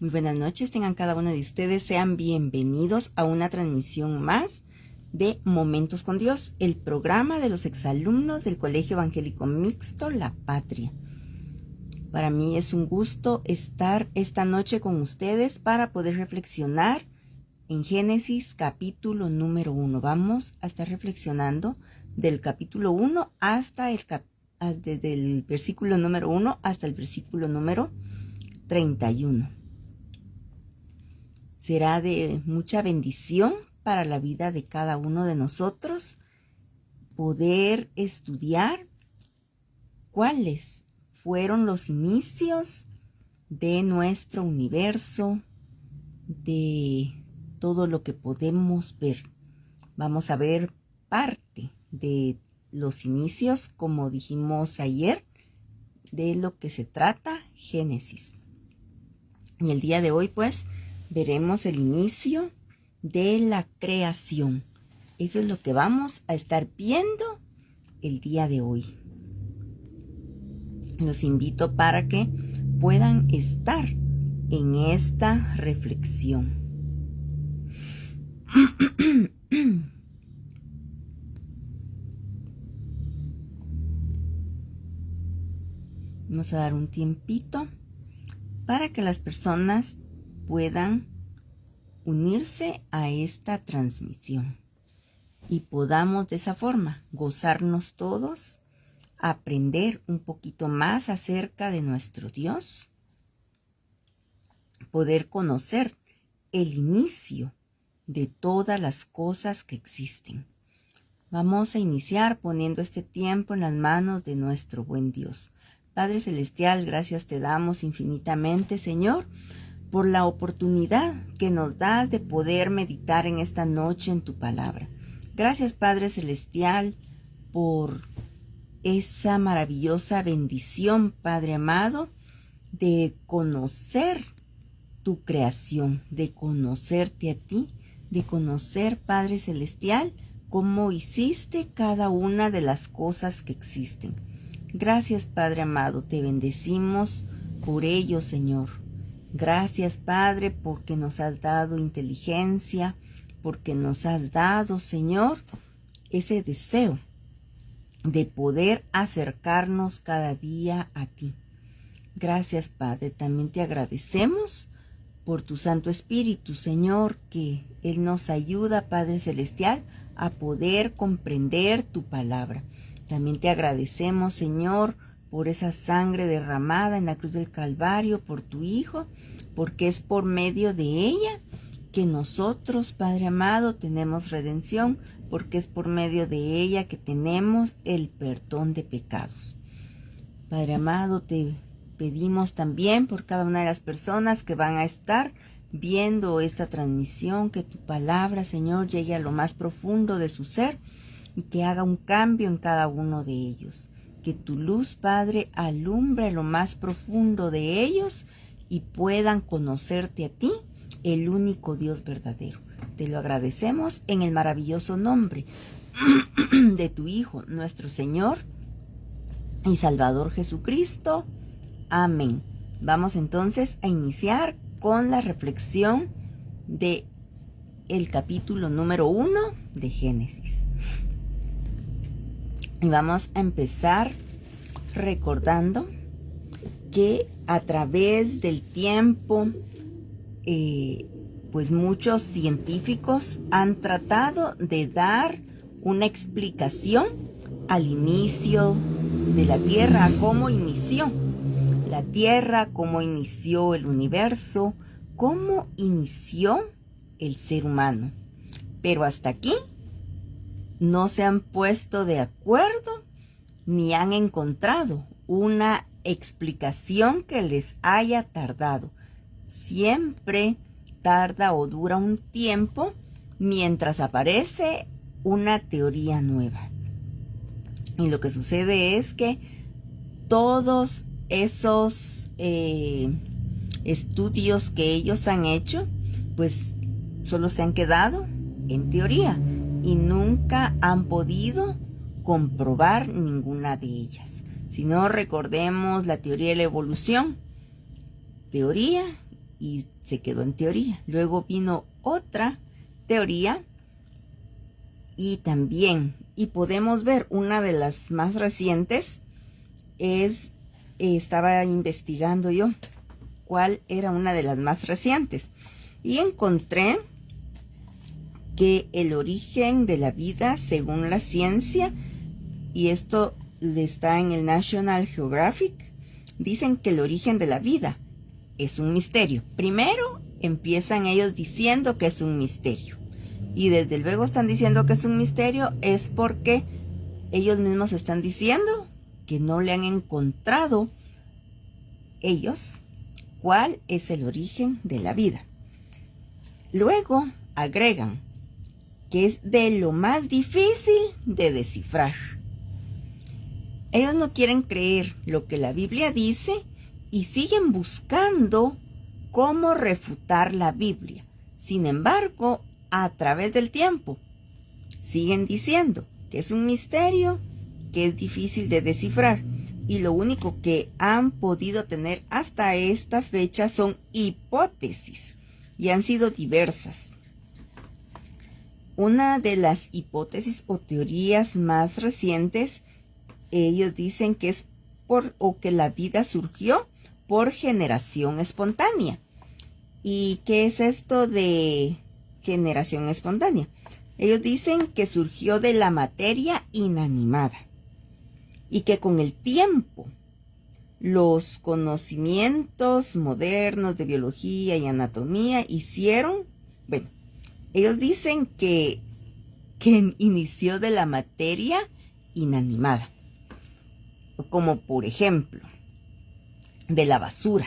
Muy buenas noches, tengan cada uno de ustedes, sean bienvenidos a una transmisión más de Momentos con Dios, el programa de los exalumnos del Colegio Evangélico Mixto La Patria. Para mí es un gusto estar esta noche con ustedes para poder reflexionar en Génesis capítulo número 1. Vamos a estar reflexionando del capítulo 1 hasta desde el versículo número 1 hasta el versículo número 31. Será de mucha bendición para la vida de cada uno de nosotros poder estudiar cuáles fueron los inicios de nuestro universo, de todo lo que podemos ver. Vamos a ver parte de los inicios, como dijimos ayer, de lo que se trata Génesis. Y el día de hoy, pues, veremos el inicio de la creación. Eso es lo que vamos a estar viendo el día de hoy. Los invito para que puedan estar en esta reflexión. Vamos a dar un tiempito para que las personas puedan unirse a esta transmisión y podamos de esa forma gozarnos todos, aprender un poquito más acerca de nuestro Dios, poder conocer el inicio de todas las cosas que existen. Vamos a iniciar poniendo este tiempo en las manos de nuestro buen Dios. Padre Celestial, gracias te damos infinitamente, Señor, por la oportunidad que nos das de poder meditar en esta noche en tu palabra. Gracias, Padre Celestial, por esa maravillosa bendición, Padre amado, de conocer tu creación, de conocerte a ti, de conocer, Padre Celestial, cómo hiciste cada una de las cosas que existen. Gracias, Padre amado, te bendecimos por ello, Señor. Gracias, Padre, porque nos has dado inteligencia, porque nos has dado, Señor, ese deseo de poder acercarnos cada día a ti. Gracias, Padre. También te agradecemos por tu Santo Espíritu, Señor, que Él nos ayuda, Padre Celestial, a poder comprender tu palabra. También te agradecemos, Señor, por esa sangre derramada en la cruz del Calvario por tu Hijo, porque es por medio de ella que nosotros, Padre amado, tenemos redención, porque es por medio de ella que tenemos el perdón de pecados. Padre amado, te pedimos también por cada una de las personas que van a estar viendo esta transmisión, que tu palabra, Señor, llegue a lo más profundo de su ser y que haga un cambio en cada uno de ellos. Que tu luz, Padre, alumbre lo más profundo de ellos y puedan conocerte a ti, el único Dios verdadero. Te lo agradecemos en el maravilloso nombre de tu Hijo, nuestro Señor y Salvador Jesucristo. Amén. Vamos entonces a iniciar con la reflexión de el capítulo número 1 de Génesis. Y vamos a empezar recordando que a través del tiempo, pues muchos científicos han tratado de dar una explicación al inicio de la Tierra, a cómo inició la Tierra, cómo inició el universo, cómo inició el ser humano. Pero hasta aquí no se han puesto de acuerdo ni han encontrado una explicación que les haya tardado. Siempre tarda o dura un tiempo mientras aparece una teoría nueva. Y lo que sucede es que todos esos estudios que ellos han hecho, pues solo se han quedado en teoría y nunca han podido comprobar ninguna de ellas. Si no, recordemos la teoría de la evolución, teoría y se quedó en teoría. Luego vino otra teoría y también, y podemos ver una de las más recientes, estaba investigando yo cuál era una de las más recientes y encontré que el origen de la vida según la ciencia, y esto está en el National Geographic, dicen que el origen de la vida es un misterio. Primero empiezan ellos diciendo que es un misterio, y desde luego están diciendo que es un misterio es porque ellos mismos están diciendo que no le han encontrado ellos cuál es el origen de la vida. Luego agregan que es de lo más difícil de descifrar. Ellos no quieren creer lo que la Biblia dice y siguen buscando cómo refutar la Biblia. Sin embargo, a través del tiempo, siguen diciendo que es un misterio, que es difícil de descifrar. Y lo único que han podido tener hasta esta fecha son hipótesis, y han sido diversas. Una de las hipótesis o teorías más recientes, ellos dicen que es que la vida surgió por generación espontánea. ¿Y qué es esto de generación espontánea? Ellos dicen que surgió de la materia inanimada y que con el tiempo los conocimientos modernos de biología y anatomía hicieron, ellos dicen que inició de la materia inanimada, como por ejemplo de la basura.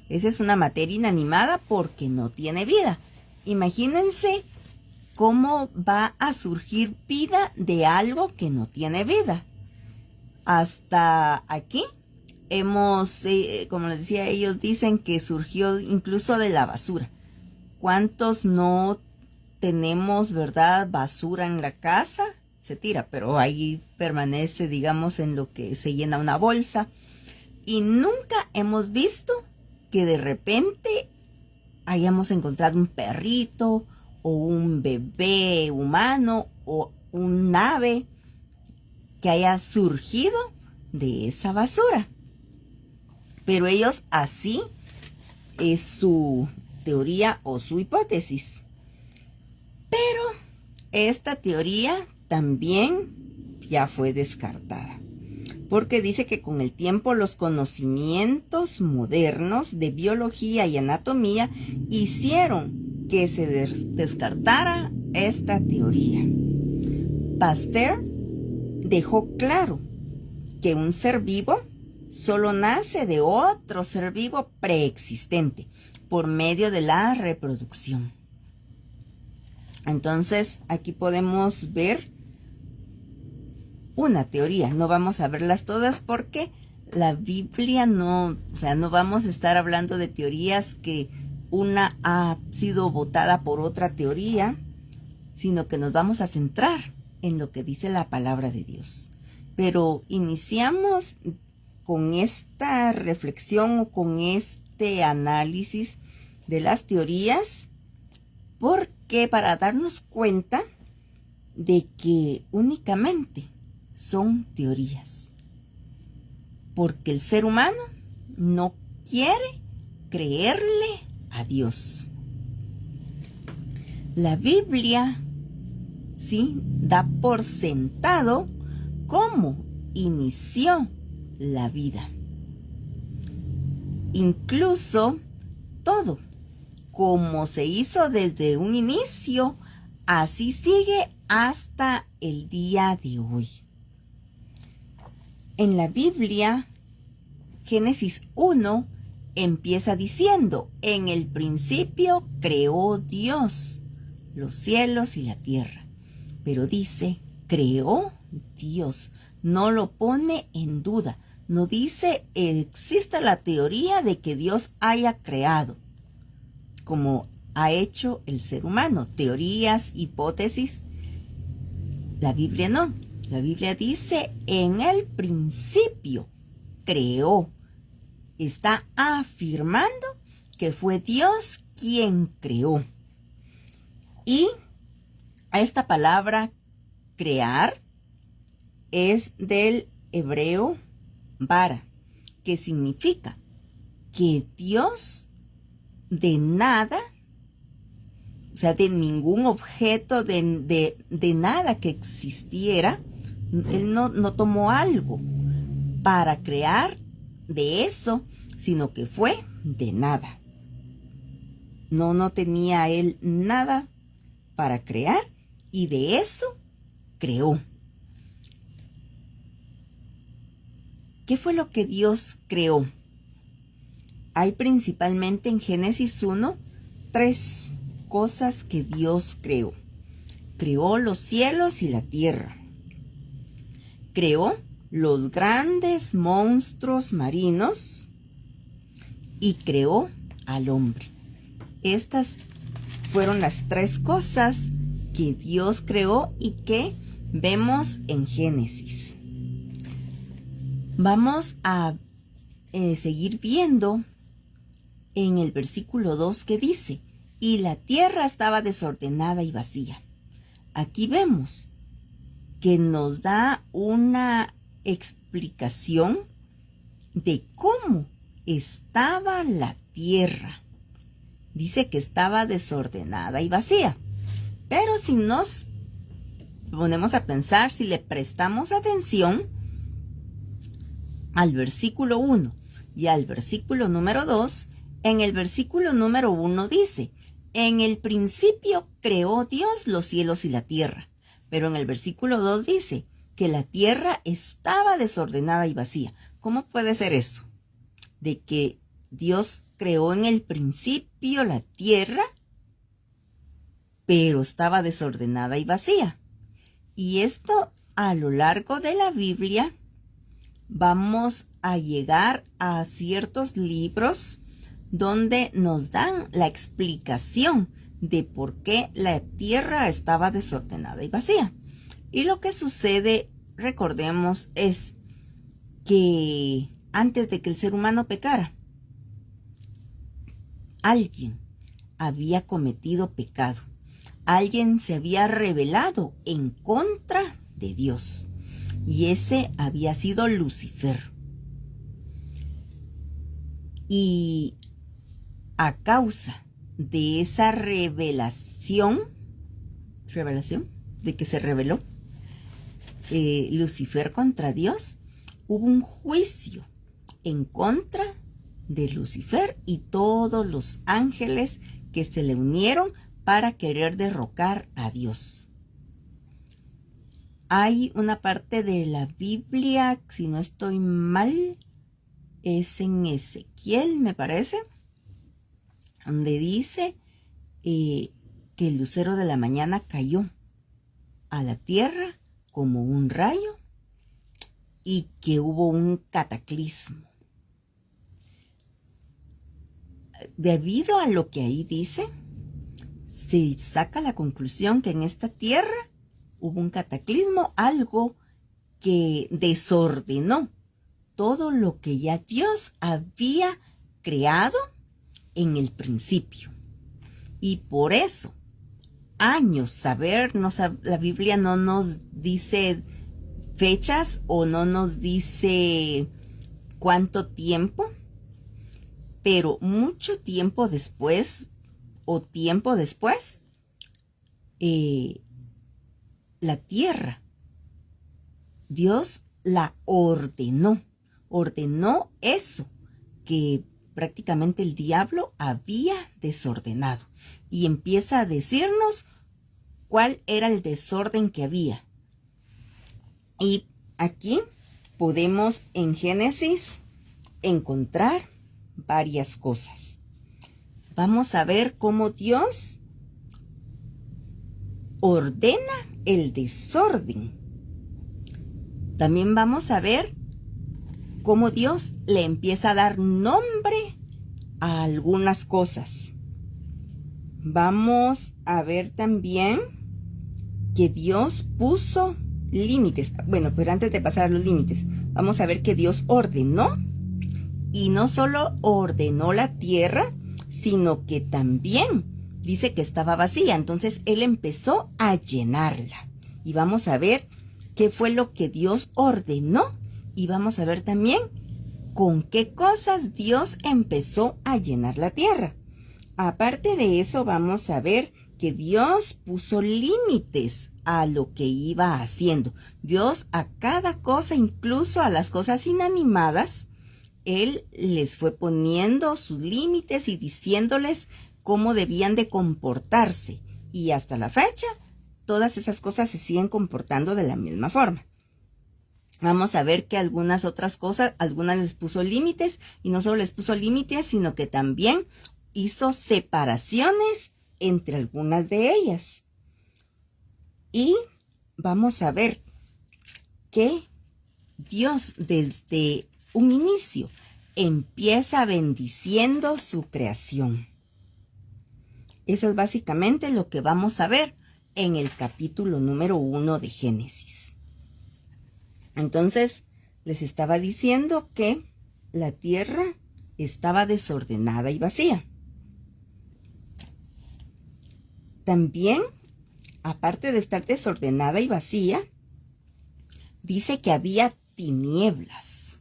Esa es una materia inanimada porque no tiene vida. Imagínense cómo va a surgir vida de algo que no tiene vida. Hasta aquí hemos, como les decía, ellos dicen que surgió incluso de la basura. ¿Cuántos no tenemos, verdad, basura en la casa? Se tira, pero ahí permanece, digamos, en lo que se llena una bolsa. Y nunca hemos visto que de repente hayamos encontrado un perrito o un bebé humano o un ave que haya surgido de esa basura. Pero ellos así es su teoría o su hipótesis. Pero esta teoría también ya fue descartada, porque dice que con el tiempo los conocimientos modernos de biología y anatomía hicieron que se descartara esta teoría. Pasteur dejó claro que un ser vivo solo nace de otro ser vivo preexistente por medio de la reproducción. Entonces, aquí podemos ver una teoría. No vamos a verlas todas porque la Biblia no vamos a estar hablando de teorías que una ha sido votada por otra teoría, sino que nos vamos a centrar en lo que dice la palabra de Dios. Pero iniciamos con esta reflexión o con este análisis de las teorías, porque para darnos cuenta de que únicamente son teorías, porque el ser humano no quiere creerle a Dios. La Biblia sí da por sentado cómo inició la vida. Incluso todo, como se hizo desde un inicio, así sigue hasta el día de hoy. En la Biblia, Génesis 1 empieza diciendo: en el principio creó Dios los cielos y la tierra. Pero dice, creó Dios, no lo pone en duda. No dice existe la teoría de que Dios haya creado, como ha hecho el ser humano, teorías, hipótesis. La Biblia no. La Biblia dice, en el principio creó. Está afirmando que fue Dios quien creó. Y esta palabra crear es del hebreo bara, que significa que Dios de nada, o sea, de ningún objeto, de nada que existiera, Él no tomó algo para crear de eso, sino que fue de nada. No tenía Él nada para crear y de eso creó. ¿Qué fue lo que Dios creó? Hay principalmente en Génesis 1, 3 cosas que Dios creó. Creó los cielos y la tierra. Creó los grandes monstruos marinos y creó al hombre. Estas fueron las 3 cosas que Dios creó y que vemos en Génesis. Vamos a seguir viendo en el versículo 2 que dice: y la tierra estaba desordenada y vacía. Aquí vemos que nos da una explicación de cómo estaba la tierra. Dice que estaba desordenada y vacía. Pero si nos ponemos a pensar, si le prestamos atención al versículo 1 y al versículo número 2, en el versículo número 1 dice: en el principio creó Dios los cielos y la tierra. Pero en el versículo 2 dice que la tierra estaba desordenada y vacía. ¿Cómo puede ser eso? De que Dios creó en el principio la tierra, pero estaba desordenada y vacía. Y esto a lo largo de la Biblia vamos a llegar a ciertos libros donde nos dan la explicación de por qué la tierra estaba desordenada y vacía. Y lo que sucede, recordemos, es que antes de que el ser humano pecara, alguien había cometido pecado. Alguien se había rebelado en contra de Dios. Y ese había sido Lucifer. Y a causa de esa revelación, de que se rebeló Lucifer contra Dios, hubo un juicio en contra de Lucifer y todos los ángeles que se le unieron para querer derrocar a Dios. Hay una parte de la Biblia, si no estoy mal, es en Ezequiel, me parece, donde dice que el lucero de la mañana cayó a la tierra como un rayo y que hubo un cataclismo. Debido a lo que ahí dice, se saca la conclusión que en esta tierra hubo un cataclismo, algo que desordenó todo lo que ya Dios había creado en el principio. Y por eso, años, la Biblia no nos dice fechas o no nos dice cuánto tiempo, pero mucho tiempo después, la tierra, Dios la ordenó eso que prácticamente el diablo había desordenado, y empieza a decirnos cuál era el desorden que había. Y aquí podemos en Génesis encontrar varias cosas. Vamos a ver cómo Dios ordena el desorden. También vamos a ver cómo Dios le empieza a dar nombre a algunas cosas. Vamos a ver también que Dios puso límites. Bueno, pero antes de pasar a los límites, vamos a ver que Dios ordenó, y no solo ordenó la tierra, sino que también dice que estaba vacía. Entonces Él empezó a llenarla. Y vamos a ver qué fue lo que Dios ordenó. Y vamos a ver también con qué cosas Dios empezó a llenar la tierra. Aparte de eso, vamos a ver que Dios puso límites a lo que iba haciendo. Dios a cada cosa, incluso a las cosas inanimadas, Él les fue poniendo sus límites y diciéndoles cómo debían de comportarse. Y hasta la fecha, todas esas cosas se siguen comportando de la misma forma. Vamos a ver que algunas otras cosas, algunas les puso límites, y no solo les puso límites, sino que también hizo separaciones entre algunas de ellas. Y vamos a ver que Dios desde un inicio empieza bendiciendo su creación. Eso es básicamente lo que vamos a ver en el capítulo número 1 de Génesis. Entonces, les estaba diciendo que la tierra estaba desordenada y vacía. También, aparte de estar desordenada y vacía, dice que había tinieblas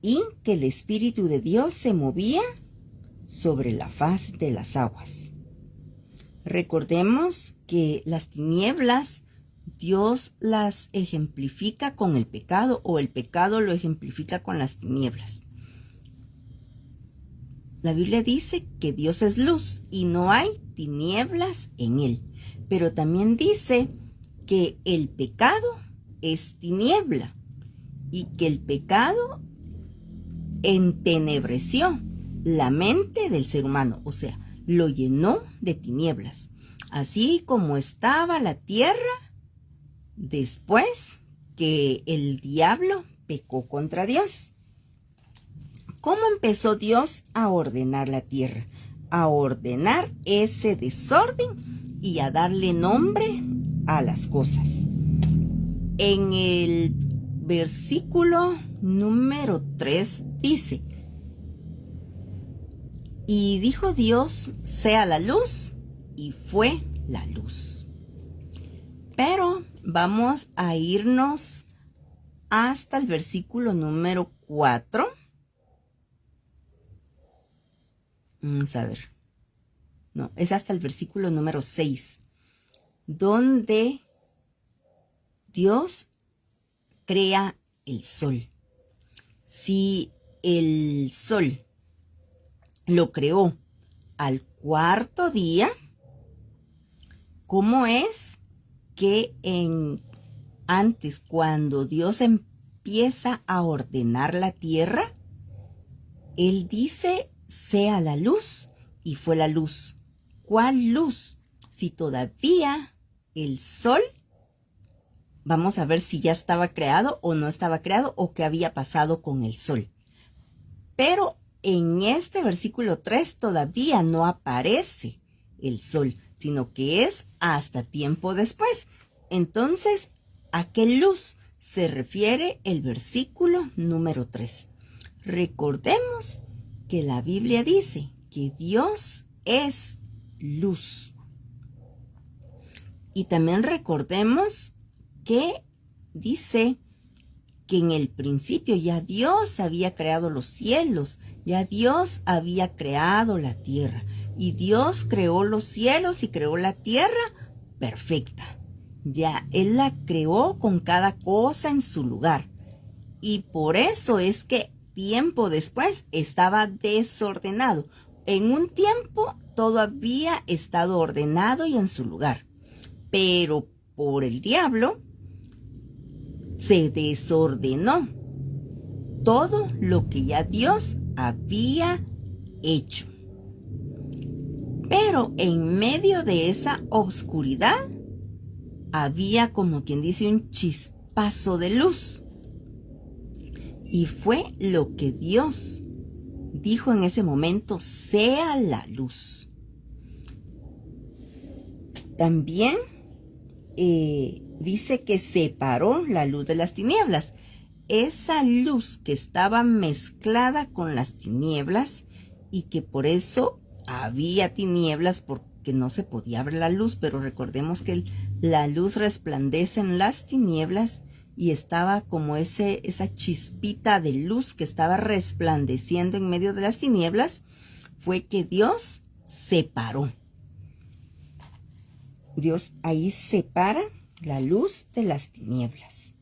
y que el Espíritu de Dios se movía sobre la faz de las aguas. Recordemos que las tinieblas Dios las ejemplifica con el pecado, o el pecado lo ejemplifica con las tinieblas. La Biblia dice que Dios es luz y no hay tinieblas en Él. Pero también dice que el pecado es tiniebla y que el pecado entenebreció la mente del ser humano, o sea, lo llenó de tinieblas. Así como estaba la tierra después que el diablo pecó contra Dios. ¿Cómo empezó Dios a ordenar la tierra? A ordenar ese desorden y a darle nombre a las cosas. En el versículo número 3 dice: y dijo Dios, sea la luz, y fue la luz. Pero vamos a irnos hasta el versículo número 4. Vamos a ver. No, es hasta el versículo número 6, donde Dios crea el sol. Si el sol lo creó al cuarto día, ¿cómo es que antes, cuando Dios empieza a ordenar la tierra, Él dice, sea la luz, y fue la luz? ¿Cuál luz? Si todavía el sol, vamos a ver si ya estaba creado o no estaba creado, o qué había pasado con el sol. Pero en este versículo 3 todavía no aparece el sol, sino que es hasta tiempo después. Entonces, ¿a qué luz se refiere el versículo número 3? Recordemos que la Biblia dice que Dios es luz. Y también recordemos que dice que en el principio ya Dios había creado los cielos, ya Dios había creado la tierra, y Dios creó los cielos y creó la tierra perfecta. Ya Él la creó con cada cosa en su lugar, y por eso es que tiempo después estaba desordenado. En un tiempo todo había estado ordenado y en su lugar, pero por el diablo se desordenó todo lo que ya Dios había hecho. Pero en medio de esa oscuridad había, como quien dice, un chispazo de luz. Y fue lo que Dios dijo en ese momento: sea la luz. También dice que separó la luz de las tinieblas. Esa luz que estaba mezclada con las tinieblas y que por eso había tinieblas porque no se podía ver la luz, pero recordemos que la luz resplandece en las tinieblas y estaba como esa chispita de luz que estaba resplandeciendo en medio de las tinieblas, fue que Dios separó. Dios ahí separa la luz de las tinieblas.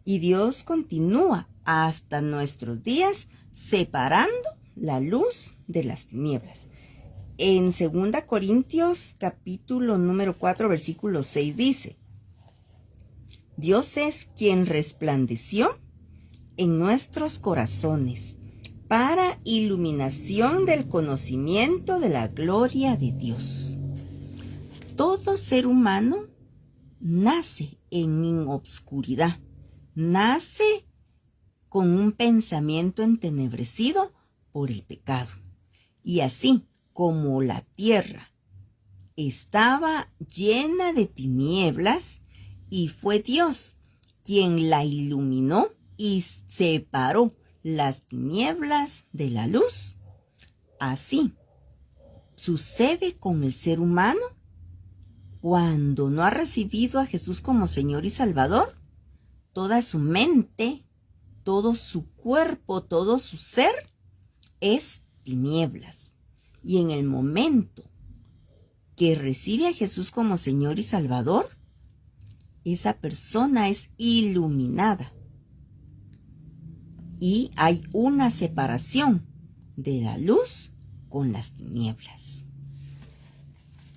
Y Dios continúa hasta nuestros días separando la luz de las tinieblas. En 2 Corintios capítulo número 4 versículo 6 dice: Dios es quien resplandeció en nuestros corazones para iluminación del conocimiento de la gloria de Dios. Todo ser humano nace en obscuridad, nace con un pensamiento entenebrecido por el pecado. Y así como la tierra estaba llena de tinieblas, y fue Dios quien la iluminó y separó las tinieblas de la luz, así sucede con el ser humano cuando no ha recibido a Jesús como Señor y Salvador. Toda su mente, todo su cuerpo, todo su ser es tinieblas. Y en el momento que recibe a Jesús como Señor y Salvador, esa persona es iluminada. Y hay una separación de la luz con las tinieblas.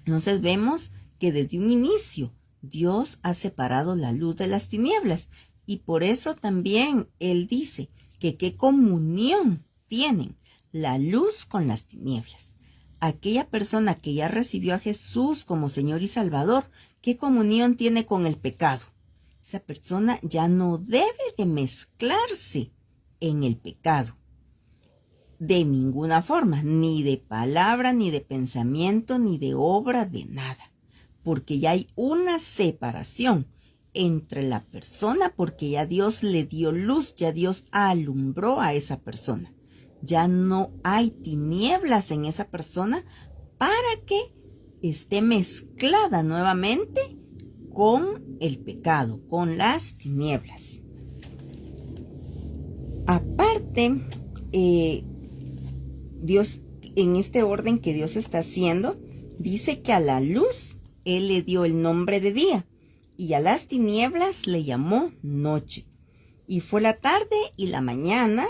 Entonces vemos que desde un inicio Dios ha separado la luz de las tinieblas. Y por eso también Él dice que qué comunión tienen la luz con las tinieblas. Aquella persona que ya recibió a Jesús como Señor y Salvador, ¿qué comunión tiene con el pecado? Esa persona ya no debe de mezclarse en el pecado. De ninguna forma, ni de palabra, ni de pensamiento, ni de obra, de nada. Porque ya hay una separación entre la persona, porque ya Dios le dio luz, ya Dios alumbró a esa persona. Ya no hay tinieblas en esa persona para que esté mezclada nuevamente con el pecado, con las tinieblas. Aparte, Dios, en este orden que Dios está haciendo, dice que a la luz Él le dio el nombre de día y a las tinieblas le llamó noche. Y fue la tarde y la mañana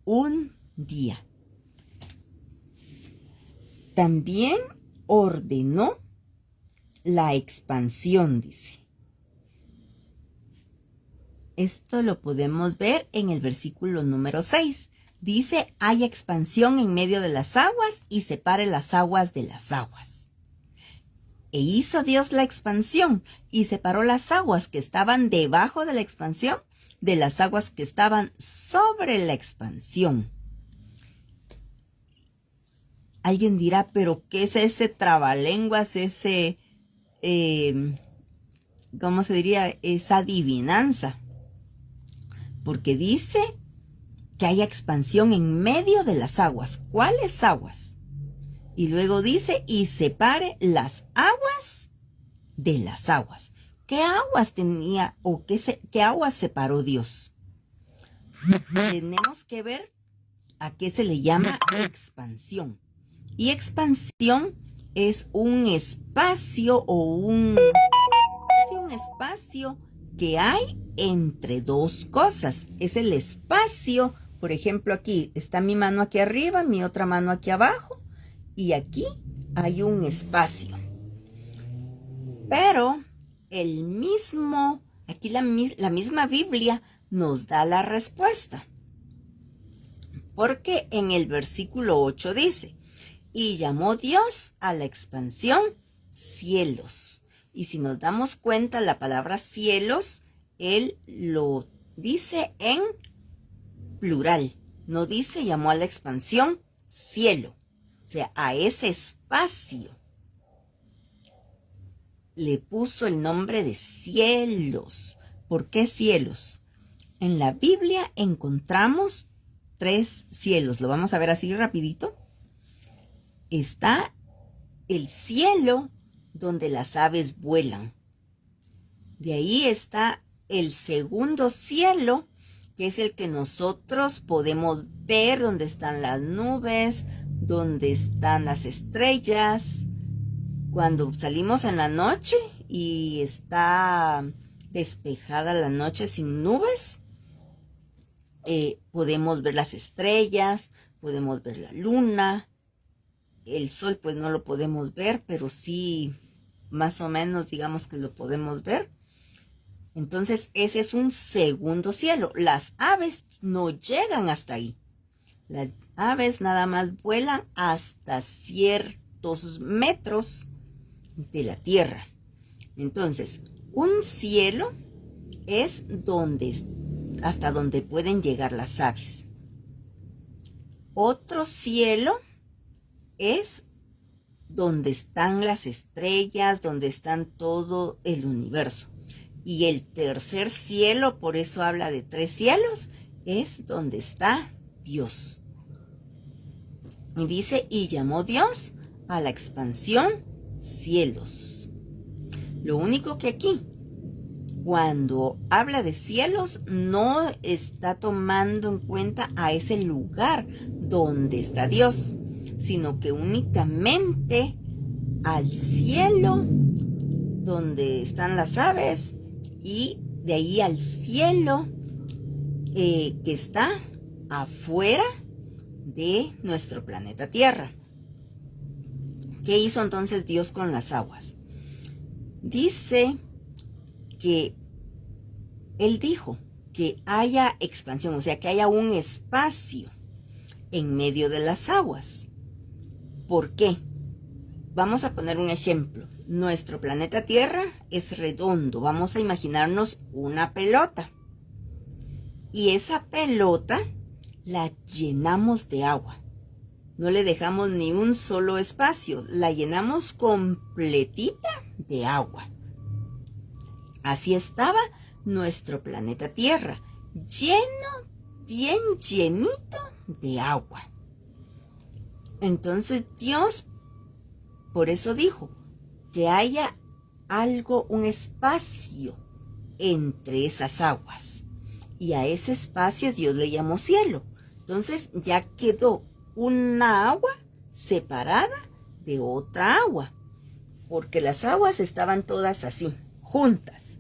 un día. También ordenó la expansión, dice. Esto lo podemos ver en el versículo número 6. Dice, hay expansión en medio de las aguas y separe las aguas de las aguas. E hizo Dios la expansión y separó las aguas que estaban debajo de la expansión de las aguas que estaban sobre la expansión. Alguien dirá, pero ¿qué es ese trabalenguas, ¿cómo se diría? Esa adivinanza. Porque dice que hay expansión en medio de las aguas. ¿Cuáles aguas? Y luego dice, y separe las aguas de las aguas. ¿Qué aguas tenía o qué aguas separó Dios? Tenemos que ver a qué se le llama expansión. Y expansión es un espacio o un espacio que hay entre dos cosas. Es el espacio, por ejemplo, aquí está mi mano aquí arriba, mi otra mano aquí abajo, y aquí hay un espacio. Pero aquí la misma Biblia nos da la respuesta. Porque en el versículo 8 dice, y llamó Dios a la expansión cielos. Y si nos damos cuenta, la palabra cielos, Él lo dice en plural. No dice llamó a la expansión cielo. O sea, a ese espacio le puso el nombre de cielos. ¿Por qué cielos? En la Biblia encontramos 3 cielos. Lo vamos a ver así rapidito. está el cielo donde las aves vuelan. De ahí está el segundo cielo, que es el que nosotros podemos ver, donde están las nubes, donde están las estrellas. Cuando salimos en la noche y está despejada la noche sin nubes, podemos ver las estrellas, podemos ver la luna. El sol pues no lo podemos ver, pero sí más o menos digamos que lo podemos ver. Entonces ese es un segundo cielo. Las aves no llegan hasta ahí. Las aves nada más vuelan hasta ciertos metros de la tierra. Entonces, un cielo es hasta donde pueden llegar las aves. Otro cielo es donde están las estrellas, donde están todo el universo. Y el tercer cielo, por eso habla de 3 cielos, es donde está Dios. Y dice, y llamó Dios a la expansión cielos. Lo único que aquí, cuando habla de cielos, no está tomando en cuenta a ese lugar donde está Dios, sino que únicamente al cielo donde están las aves y de ahí al cielo que está afuera de nuestro planeta Tierra. ¿Qué hizo entonces Dios con las aguas? Dice que Él dijo que haya expansión, o sea, que haya un espacio en medio de las aguas. ¿Por qué? Vamos a poner un ejemplo. Nuestro planeta Tierra es redondo. Vamos a imaginarnos una pelota. Y esa pelota la llenamos de agua. No le dejamos ni un solo espacio. La llenamos completita de agua. Así estaba nuestro planeta Tierra, lleno, bien llenito de agua. Entonces Dios, por eso dijo, que haya algo, un espacio entre esas aguas. Y a ese espacio Dios le llamó cielo. Entonces ya quedó una agua separada de otra agua. Porque las aguas estaban todas así, juntas.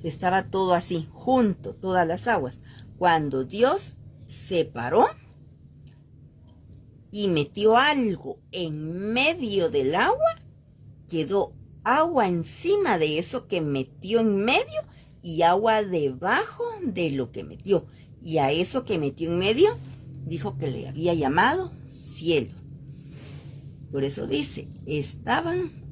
Estaba todo así, junto, todas las aguas. Cuando Dios separó y metió algo en medio del agua, quedó agua encima de eso que metió en medio y agua debajo de lo que metió. Y a eso que metió en medio, dijo que le había llamado cielo. Por eso dice, estaban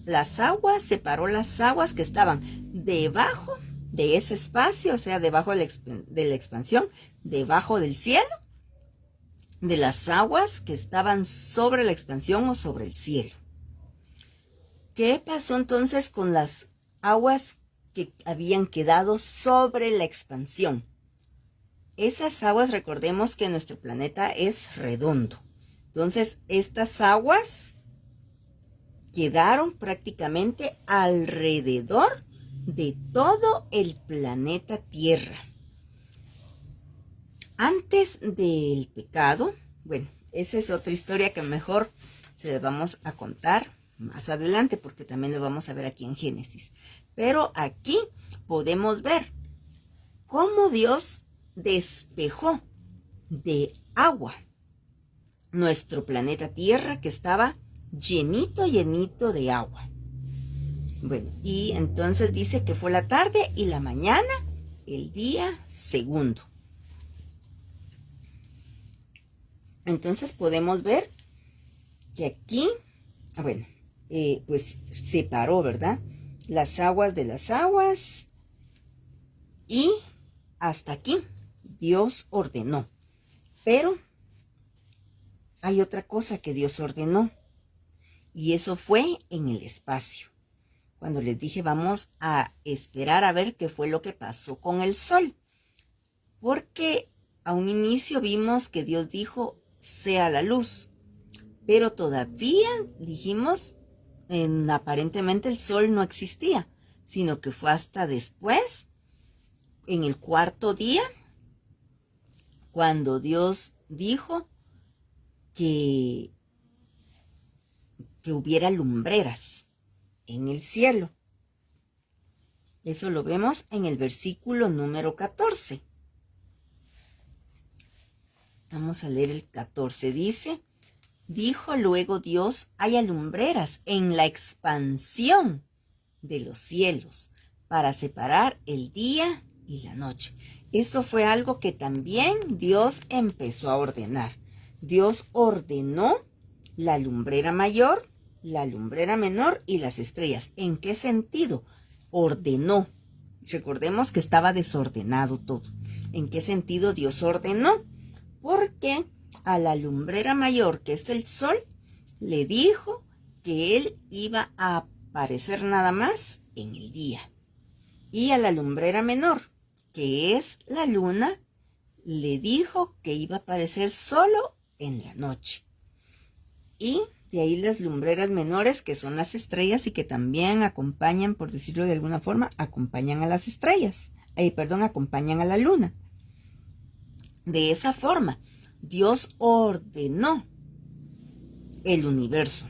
las aguas, separó las aguas que estaban debajo de ese espacio, o sea, debajo de la expansión, debajo del cielo, de las aguas que estaban sobre la expansión o sobre el cielo. ¿Qué pasó entonces con las aguas que habían quedado sobre la expansión? Esas aguas, recordemos que nuestro planeta es redondo. Entonces, estas aguas quedaron prácticamente alrededor de todo el planeta Tierra. Antes del pecado, bueno, esa es otra historia que mejor se les vamos a contar más adelante porque también lo vamos a ver aquí en Génesis. Pero aquí podemos ver cómo Dios despejó de agua nuestro planeta Tierra que estaba llenito, llenito de agua. Bueno, y entonces dice que fue la tarde y la mañana, el día segundo. Entonces podemos ver que aquí, bueno, pues separó, ¿verdad? Las aguas de las aguas y hasta aquí Dios ordenó. Pero hay otra cosa que Dios ordenó. Y eso fue en el espacio. Cuando les dije vamos a esperar a ver qué fue lo que pasó con el sol. Porque a un inicio vimos que Dios dijo, sea la luz. pero todavía, dijimos, aparentemente el sol no existía, sino que fue hasta después, en el cuarto día, cuando Dios dijo que hubiera lumbreras en el cielo. Eso lo vemos en el versículo número 14. Vamos a leer el 14. Dijo luego Dios, haya lumbreras en la expansión de los cielos para separar el día y la noche. Eso fue algo que también Dios empezó a ordenar. Dios ordenó la lumbrera mayor, la lumbrera menor y las estrellas. ¿En qué sentido? Ordenó. Recordemos que estaba desordenado todo. ¿En qué sentido Dios ordenó? Porque a la lumbrera mayor, que es el sol, le dijo que él iba a aparecer nada más en el día. Y a la lumbrera menor, que es la luna, le dijo que iba a aparecer solo en la noche. Y de ahí las lumbreras menores, que son las estrellas y que también acompañan, por decirlo de alguna forma, acompañan a las estrellas. Acompañan a la luna. De esa forma, Dios ordenó el universo.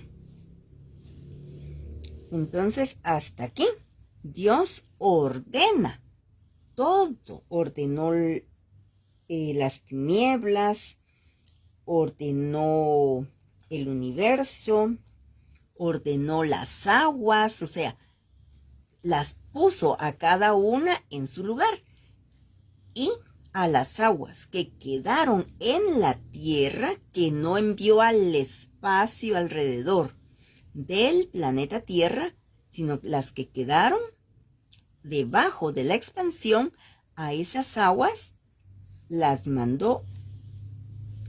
Entonces, hasta aquí, Dios ordena todo. Ordenó las tinieblas, ordenó el universo, ordenó las aguas, o sea, las puso a cada una en su lugar. Y a las aguas que quedaron en la tierra, que no envió al espacio alrededor del planeta Tierra, sino las que quedaron debajo de la expansión, a esas aguas las mandó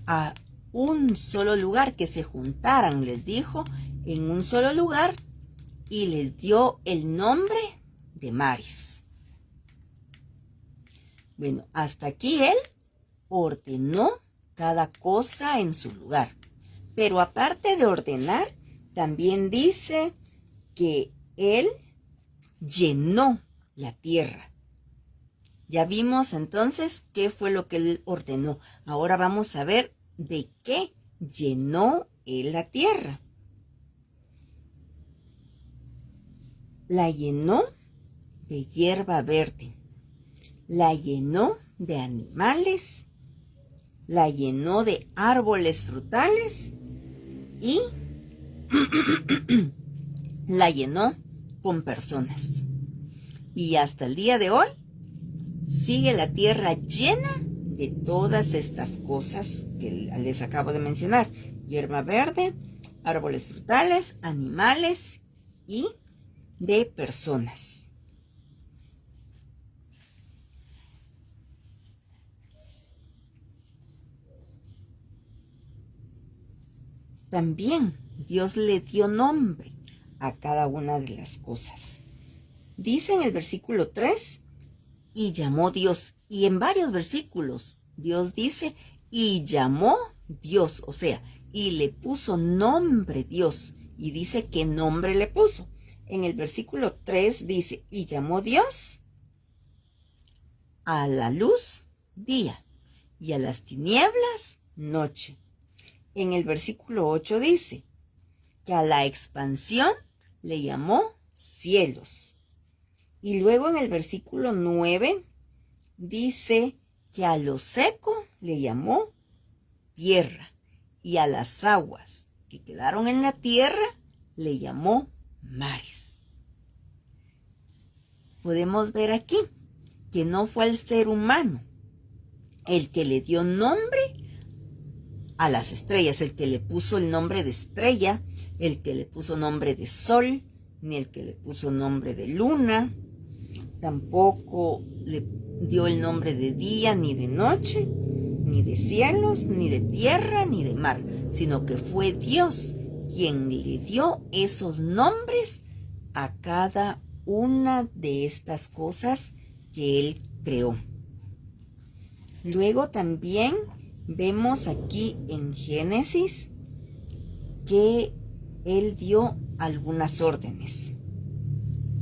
a un solo lugar, que se juntaran, les dijo, en un solo lugar, y les dio el nombre de mares. Bueno, hasta aquí él ordenó cada cosa en su lugar. Pero aparte de ordenar, también dice que él llenó la tierra. Ya vimos entonces qué fue lo que él ordenó. Ahora vamos a ver de qué llenó él la tierra. La llenó de hierba verde. La llenó de animales, la llenó de árboles frutales y la llenó con personas. Y hasta el día de hoy sigue la tierra llena de todas estas cosas que les acabo de mencionar: hierba verde, árboles frutales, animales y de personas. También Dios le dio nombre a cada una de las cosas. Dice en el versículo 3, y llamó Dios. Y en varios versículos Dios dice, y llamó Dios, o sea, y le puso nombre Dios. Y dice qué nombre le puso. En el versículo 3 dice, y llamó Dios a la luz día y a las tinieblas noche. En el versículo 8 dice que a la expansión le llamó cielos. Y luego en el versículo 9 dice que a lo seco le llamó tierra y a las aguas que quedaron en la tierra le llamó mares. Podemos ver aquí que no fue el ser humano el que le dio nombre a las estrellas, el que le puso el nombre de estrella, el que le puso nombre de sol, ni el que le puso nombre de luna, tampoco le dio el nombre de día, ni de noche, ni de cielos, ni de tierra, ni de mar, sino que fue Dios quien le dio esos nombres a cada una de estas cosas que él creó. Luego también vemos aquí en Génesis que él dio algunas órdenes.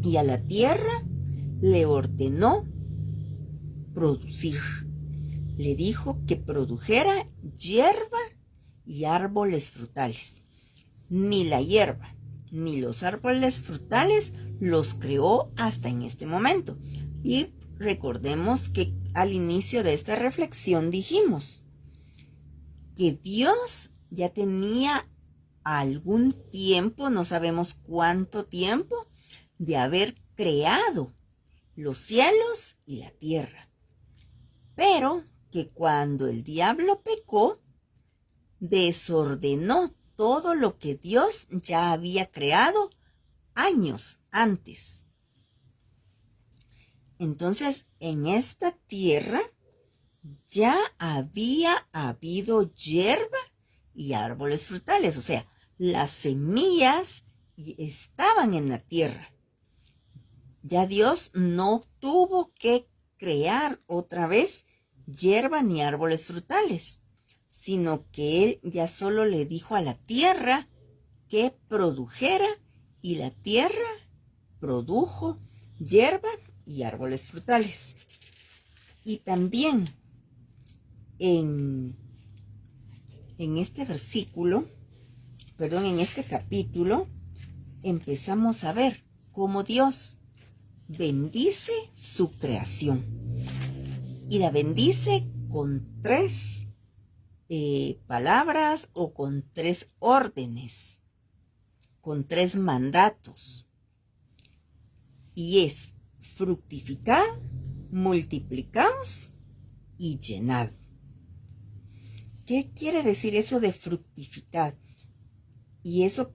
Y a la tierra le ordenó producir. Le dijo que produjera hierba y árboles frutales. Ni la hierba ni los árboles frutales los creó hasta en este momento. Y recordemos que al inicio de esta reflexión dijimos que Dios ya tenía algún tiempo, no sabemos cuánto tiempo, de haber creado los cielos y la tierra. Pero que cuando el diablo pecó, desordenó todo lo que Dios ya había creado años antes. Entonces, en esta tierra ya había habido hierba y árboles frutales, o sea, las semillas estaban en la tierra. Ya Dios no tuvo que crear otra vez hierba ni árboles frutales, sino que Él ya solo le dijo a la tierra que produjera, y la tierra produjo hierba y árboles frutales. Y también en este versículo, en este capítulo, empezamos a ver cómo Dios bendice su creación. Y la bendice con 3 palabras o con 3 órdenes, con 3 mandatos. Y es: fructificad, multiplicaos y llenad. ¿Qué quiere decir eso de fructificar? Y eso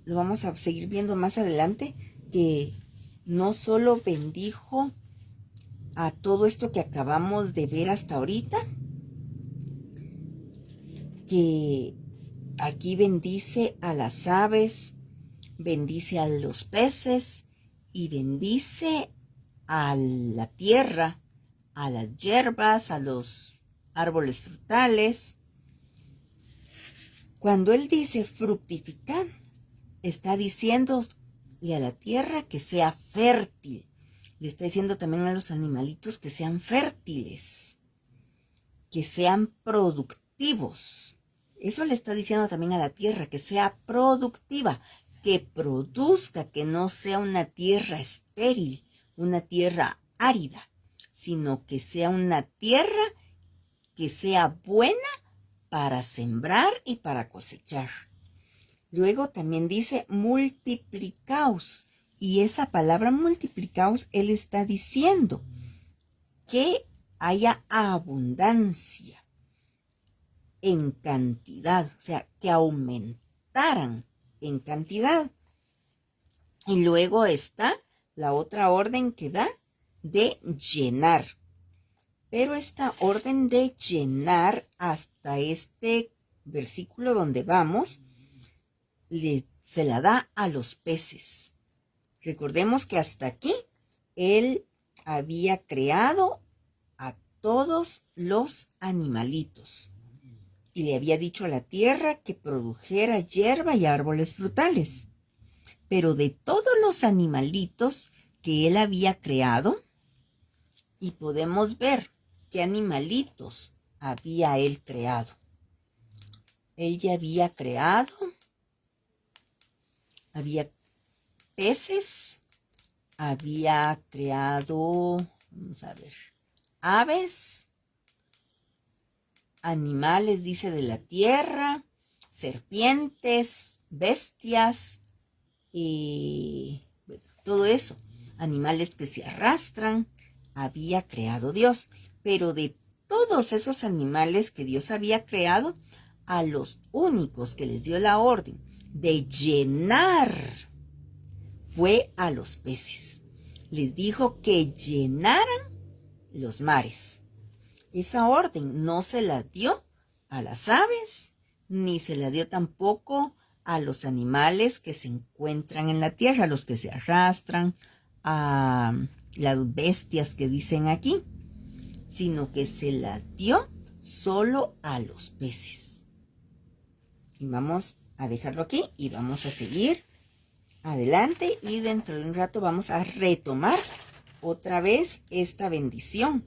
lo vamos a seguir viendo más adelante, que no solo bendijo a todo esto que acabamos de ver hasta ahorita, que aquí bendice a las aves, bendice a los peces y bendice a la tierra, a las hierbas, a los árboles frutales. Cuando Él dice fructificar, está diciéndole a la tierra que sea fértil. Le está diciendo también a los animalitos que sean fértiles, que sean productivos. Eso le está diciendo también a la tierra, que sea productiva, que produzca, que no sea una tierra estéril, una tierra árida, sino que sea una tierra que sea buena para sembrar y para cosechar. Luego también dice multiplicaos, y esa palabra multiplicaos, Él está diciendo que haya abundancia en cantidad, o sea, que aumentaran en cantidad. Y luego está la otra orden que da de llenar. Pero esta orden de llenar, hasta este versículo donde vamos, se la da a los peces. Recordemos que hasta aquí Él había creado a todos los animalitos y le había dicho a la tierra que produjera hierba y árboles frutales. Pero de todos los animalitos que Él había creado, y podemos ver qué animalitos había Él creado. Él ya había creado, había peces, había creado, vamos a ver, aves, animales, dice, de la tierra, serpientes, bestias, y todo eso, animales que se arrastran, había creado Dios. Pero de todos esos animales que Dios había creado, a los únicos que les dio la orden de llenar fue a los peces. Les dijo que llenaran los mares. Esa orden no se la dio a las aves, ni se la dio tampoco a los animales que se encuentran en la tierra, los que se arrastran, a las bestias que dicen aquí, sino que se la dio solo a los peces. Y vamos a dejarlo aquí y vamos a seguir adelante y dentro de un rato vamos a retomar otra vez esta bendición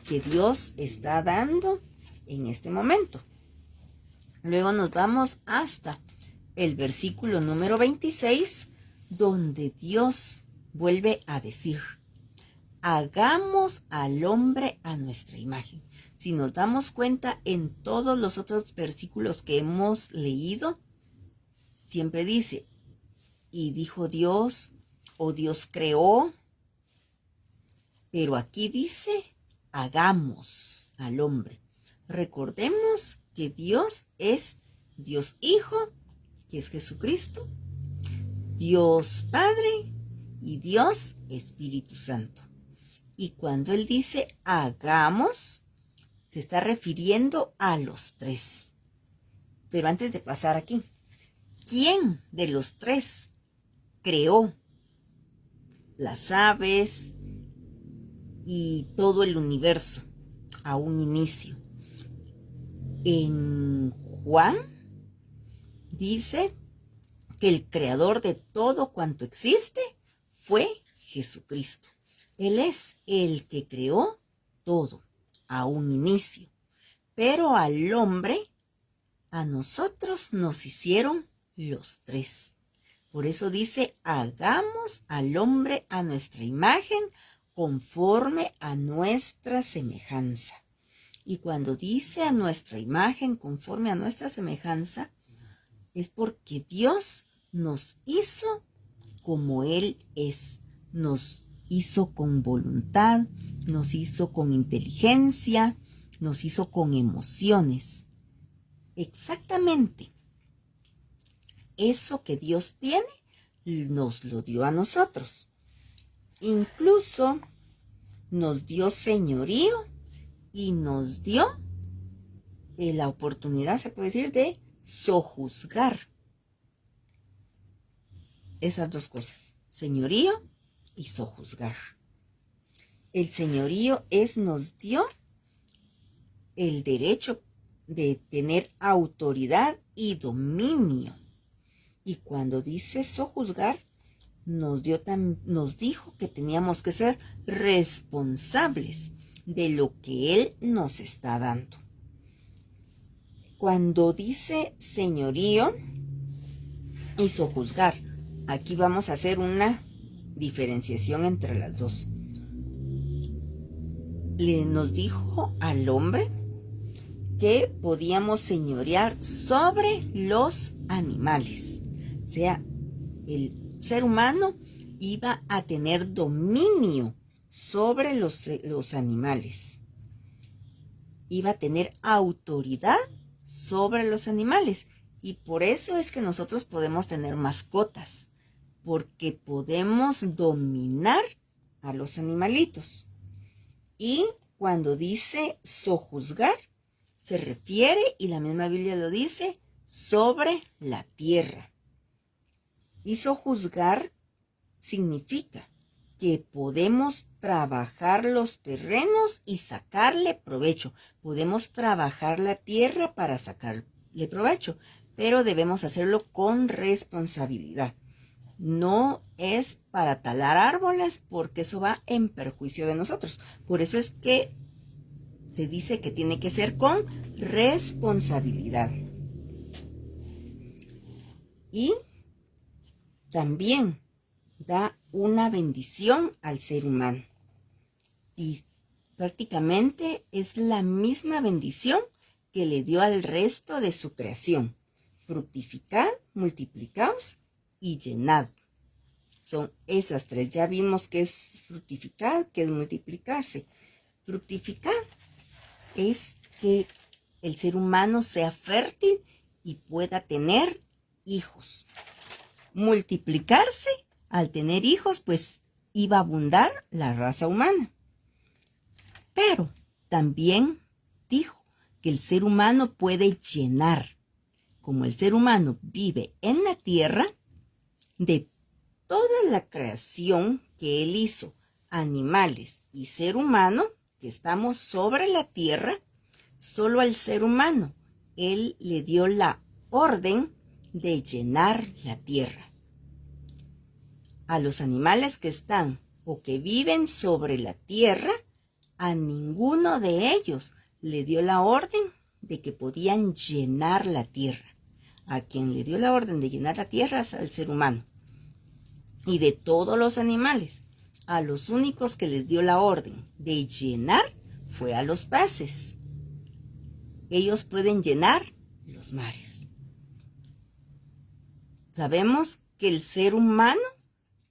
que Dios está dando en este momento. Luego nos vamos hasta el versículo número 26, donde Dios vuelve a decir: hagamos al hombre a nuestra imagen. Si nos damos cuenta, en todos los otros versículos que hemos leído, siempre dice, y dijo Dios, o Dios creó, pero aquí dice, hagamos al hombre. Recordemos que Dios es Dios Hijo, que es Jesucristo, Dios Padre y Dios Espíritu Santo. Y cuando Él dice hagamos, se está refiriendo a los tres. Pero antes de pasar aquí, ¿quién de los tres creó las aves y todo el universo a un inicio? En Juan dice que el creador de todo cuanto existe fue Jesucristo. Él es el que creó todo a un inicio. Pero al hombre, a nosotros nos hicieron los tres. Por eso dice, hagamos al hombre a nuestra imagen, conforme a nuestra semejanza. Y cuando dice a nuestra imagen, conforme a nuestra semejanza, es porque Dios nos hizo como Él es. Nos hizo con voluntad, nos hizo con inteligencia, nos hizo con emociones. Exactamente. Eso que Dios tiene, nos lo dio a nosotros. Incluso nos dio señorío y nos dio la oportunidad, se puede decir, de sojuzgar. Esas dos cosas, señorío y sojuzgar. El señorío nos dio el derecho de tener autoridad y dominio. Y cuando dice sojuzgar, nos dijo que teníamos que ser responsables de lo que Él nos está dando. Cuando dice señorío y sojuzgar, aquí vamos a hacer una diferenciación entre las dos. Nos dijo al hombre que podíamos señorear sobre los animales. O sea, el ser humano iba a tener dominio sobre los animales. Iba a tener autoridad sobre los animales. Y por eso es que nosotros podemos tener mascotas, porque podemos dominar a los animalitos. Y cuando dice sojuzgar, se refiere, y la misma Biblia lo dice, sobre la tierra. Y sojuzgar significa que podemos trabajar los terrenos y sacarle provecho. Podemos trabajar la tierra para sacarle provecho, pero debemos hacerlo con responsabilidad. No es para talar árboles, porque eso va en perjuicio de nosotros. Por eso es que se dice que tiene que ser con responsabilidad. Y también da una bendición al ser humano. Y prácticamente es la misma bendición que le dio al resto de su creación. Fructificad, multiplicaos y llenad. Son esas tres. Ya vimos que es fructificar, que es multiplicarse. Fructificar es que el ser humano sea fértil y pueda tener hijos. Multiplicarse, al tener hijos, pues iba a abundar la raza humana. Pero también dijo que el ser humano puede llenar. Como el ser humano vive en la tierra, de toda la creación que Él hizo, animales y ser humano, que estamos sobre la tierra, solo al ser humano Él le dio la orden de llenar la tierra. A los animales que están o que viven sobre la tierra, a ninguno de ellos le dio la orden de que podían llenar la tierra. A quien le dio la orden de llenar la tierra es al ser humano. Y de todos los animales, a los únicos que les dio la orden de llenar fue a los peces. Ellos pueden llenar los mares. Sabemos que el ser humano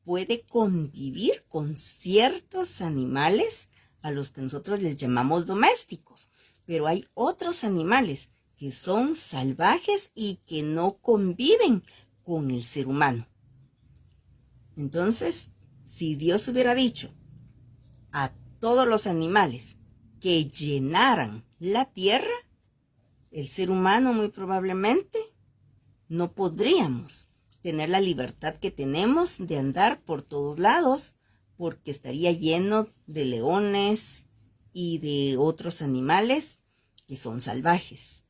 puede convivir con ciertos animales a los que nosotros les llamamos domésticos, pero hay otros animales que son salvajes y que no conviven con el ser humano. Entonces, si Dios hubiera dicho a todos los animales que llenaran la tierra, el ser humano muy probablemente no podríamos tener la libertad que tenemos de andar por todos lados, porque estaría lleno de leones y de otros animales que son salvajes.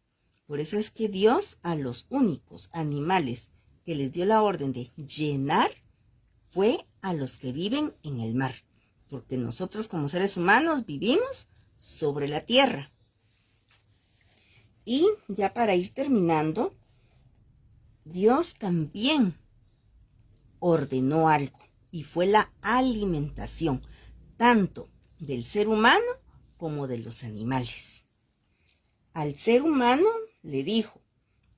Por eso es que Dios a los únicos animales que les dio la orden de llenar fue a los que viven en el mar, porque nosotros como seres humanos vivimos sobre la tierra. Y ya para ir terminando, Dios también ordenó algo, y fue la alimentación, tanto del ser humano como de los animales. Al ser humano le dijo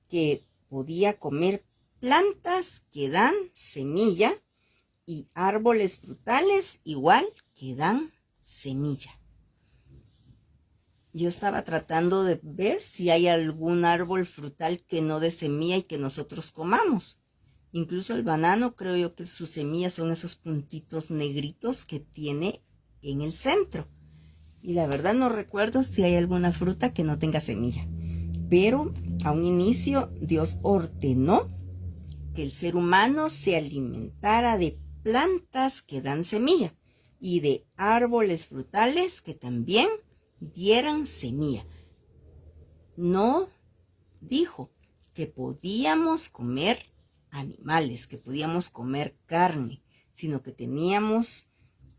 que podía comer plantas que dan semilla y árboles frutales igual que dan semilla. Yo estaba tratando de ver si hay algún árbol frutal que no dé semilla y que nosotros comamos. Incluso el banano, creo yo que sus semillas son esos puntitos negritos que tiene en el centro. Y la verdad no recuerdo si hay alguna fruta que no tenga semilla. Pero a un inicio Dios ordenó que el ser humano se alimentara de plantas que dan semilla y de árboles frutales que también dieran semilla. No dijo que podíamos comer animales, que podíamos comer carne, sino que teníamos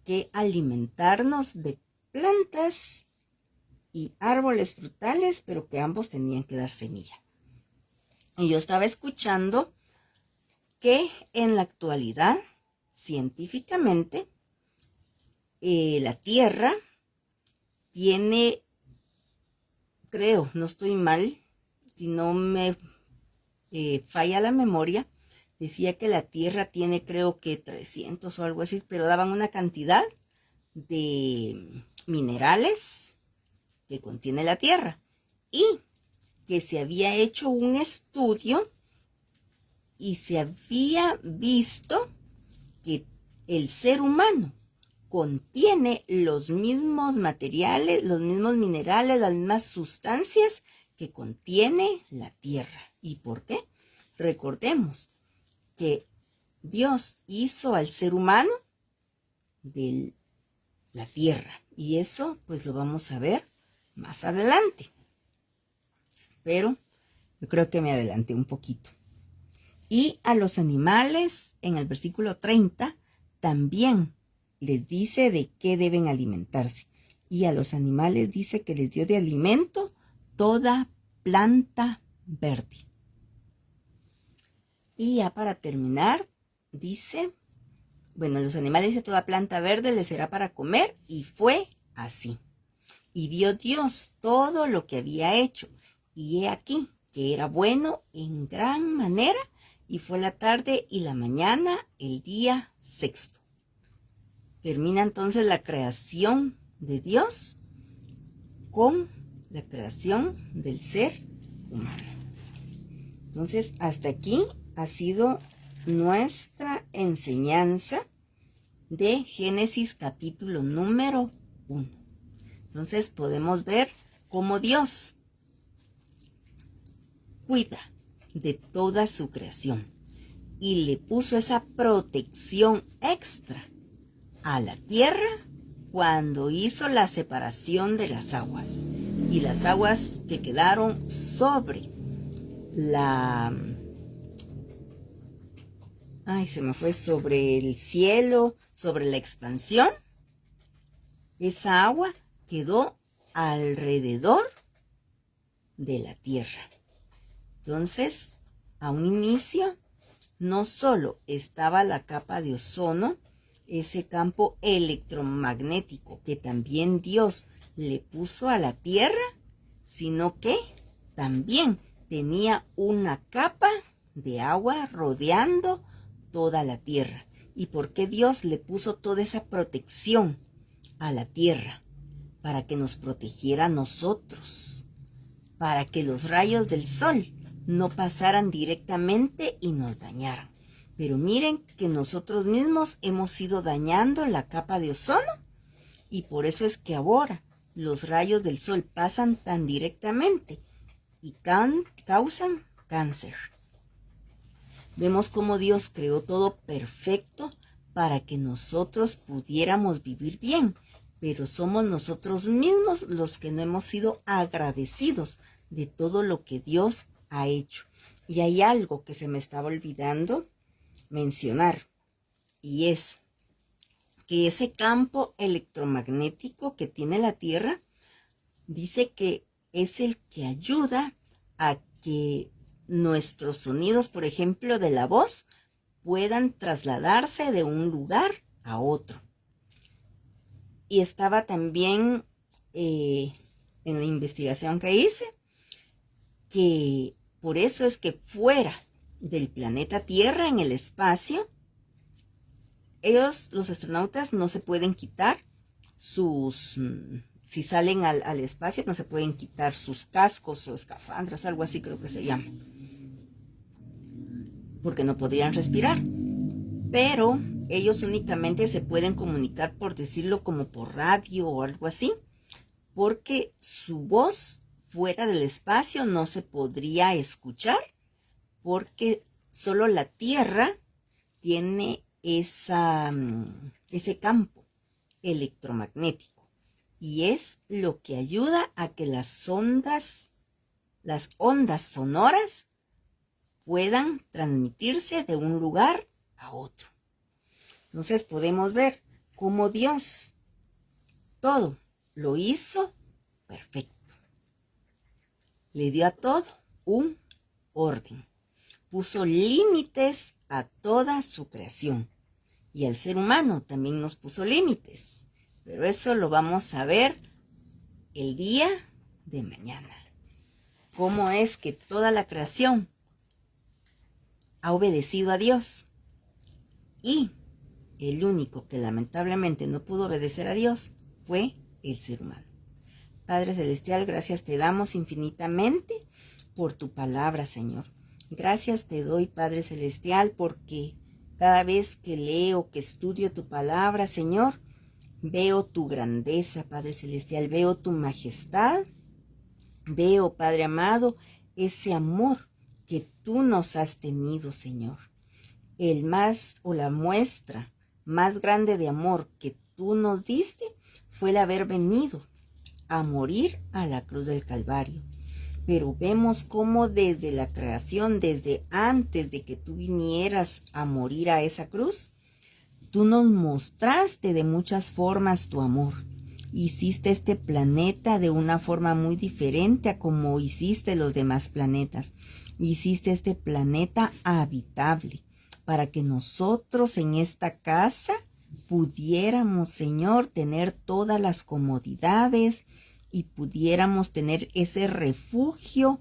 que alimentarnos de plantas y árboles frutales, pero que ambos tenían que dar semilla. Y yo estaba escuchando que en la actualidad, científicamente, la Tierra tiene, creo, no estoy mal, si no me falla la memoria, decía que la Tierra tiene creo que 300 o algo así, pero daban una cantidad de minerales que contiene la Tierra y que se había hecho un estudio y se había visto que el ser humano contiene los mismos materiales, los mismos minerales, las mismas sustancias que contiene la Tierra. ¿Y por qué? Recordemos que Dios hizo al ser humano de la Tierra y eso pues lo vamos a ver más adelante. Pero yo creo que me adelanté un poquito. Y a los animales, en el versículo 30, también les dice de qué deben alimentarse. Y a los animales dice que les dio de alimento toda planta verde. Y ya para terminar, dice, bueno, los animales dice toda planta verde les será para comer, y fue así. Y vio Dios todo lo que había hecho, y he aquí que era bueno en gran manera, y fue la tarde y la mañana el día sexto. Termina entonces la creación de Dios con la creación del ser humano. Entonces, hasta aquí ha sido nuestra enseñanza de Génesis capítulo número 1. Entonces, podemos ver cómo Dios cuida de toda su creación y le puso esa protección extra a la tierra cuando hizo la separación de las aguas, y las aguas que quedaron sobre sobre el cielo, sobre la expansión, esa agua quedó alrededor de la Tierra. Entonces, a un inicio, no solo estaba la capa de ozono, ese campo electromagnético que también Dios le puso a la Tierra, sino que también tenía una capa de agua rodeando toda la Tierra. ¿Y por qué Dios le puso toda esa protección a la Tierra? Para que nos protegiera a nosotros, para que los rayos del sol no pasaran directamente y nos dañaran. Pero miren que nosotros mismos hemos ido dañando la capa de ozono y por eso es que ahora los rayos del sol pasan tan directamente y causan cáncer. Vemos cómo Dios creó todo perfecto para que nosotros pudiéramos vivir bien, pero somos nosotros mismos los que no hemos sido agradecidos de todo lo que Dios ha hecho. Y hay algo que se me estaba olvidando mencionar, y es que ese campo electromagnético que tiene la Tierra dice que es el que ayuda a que nuestros sonidos, por ejemplo, de la voz, puedan trasladarse de un lugar a otro. Y estaba también en la investigación que hice, que por eso es que fuera del planeta Tierra, en el espacio, los astronautas, no se pueden quitar si salen al espacio, no se pueden quitar sus cascos o escafandras, algo así creo que se llama, porque no podrían respirar. Pero ellos únicamente se pueden comunicar, por decirlo, como por radio o algo así, porque su voz fuera del espacio no se podría escuchar, porque solo la Tierra tiene ese campo electromagnético, y es lo que ayuda a que las ondas sonoras puedan transmitirse de un lugar a otro. Entonces podemos ver cómo Dios todo lo hizo perfecto. Le dio a todo un orden. Puso límites a toda su creación. Y al ser humano también nos puso límites. Pero eso lo vamos a ver el día de mañana. Cómo es que toda la creación ha obedecido a Dios. Y el único que lamentablemente no pudo obedecer a Dios fue el ser humano. Padre Celestial, gracias te damos infinitamente por tu palabra, Señor. Gracias te doy, Padre Celestial, porque cada vez que leo, que estudio tu palabra, Señor, veo tu grandeza, Padre Celestial, veo tu majestad, veo, Padre amado, ese amor que tú nos has tenido, Señor. La muestra más grande de amor que tú nos diste fue el haber venido a morir a la cruz del Calvario. Pero vemos cómo desde la creación, desde antes de que tú vinieras a morir a esa cruz, tú nos mostraste de muchas formas tu amor. Hiciste este planeta de una forma muy diferente a como hiciste los demás planetas. Hiciste este planeta habitable para que nosotros en esta casa pudiéramos, Señor, tener todas las comodidades y pudiéramos tener ese refugio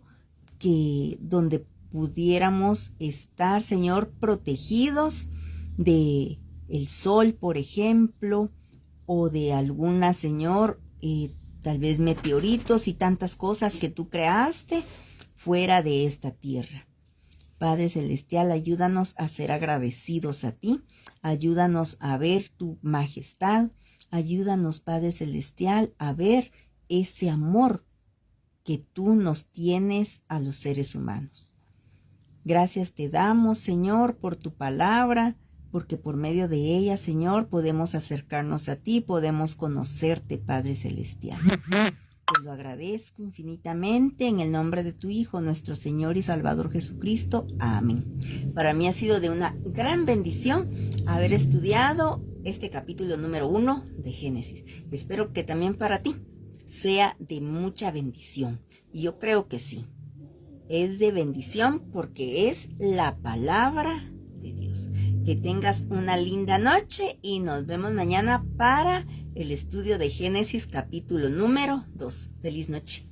donde pudiéramos estar, Señor, protegidos de el sol, por ejemplo, o de alguna, Señor, tal vez meteoritos y tantas cosas que tú creaste fuera de esta tierra. Padre Celestial, ayúdanos a ser agradecidos a ti, ayúdanos a ver tu majestad, ayúdanos, Padre Celestial, a ver ese amor que tú nos tienes a los seres humanos. Gracias te damos, Señor, por tu palabra, porque por medio de ella, Señor, podemos acercarnos a ti, podemos conocerte, Padre Celestial. Te lo lo agradezco infinitamente en el nombre de tu Hijo, nuestro Señor y Salvador Jesucristo. Amén. Para mí ha sido de una gran bendición haber estudiado este capítulo número 1 de Génesis. Espero que también para ti sea de mucha bendición. Y yo creo que sí. Es de bendición porque es la palabra de Dios. Que tengas una linda noche y nos vemos mañana para el estudio de Génesis capítulo número 2. Feliz noche.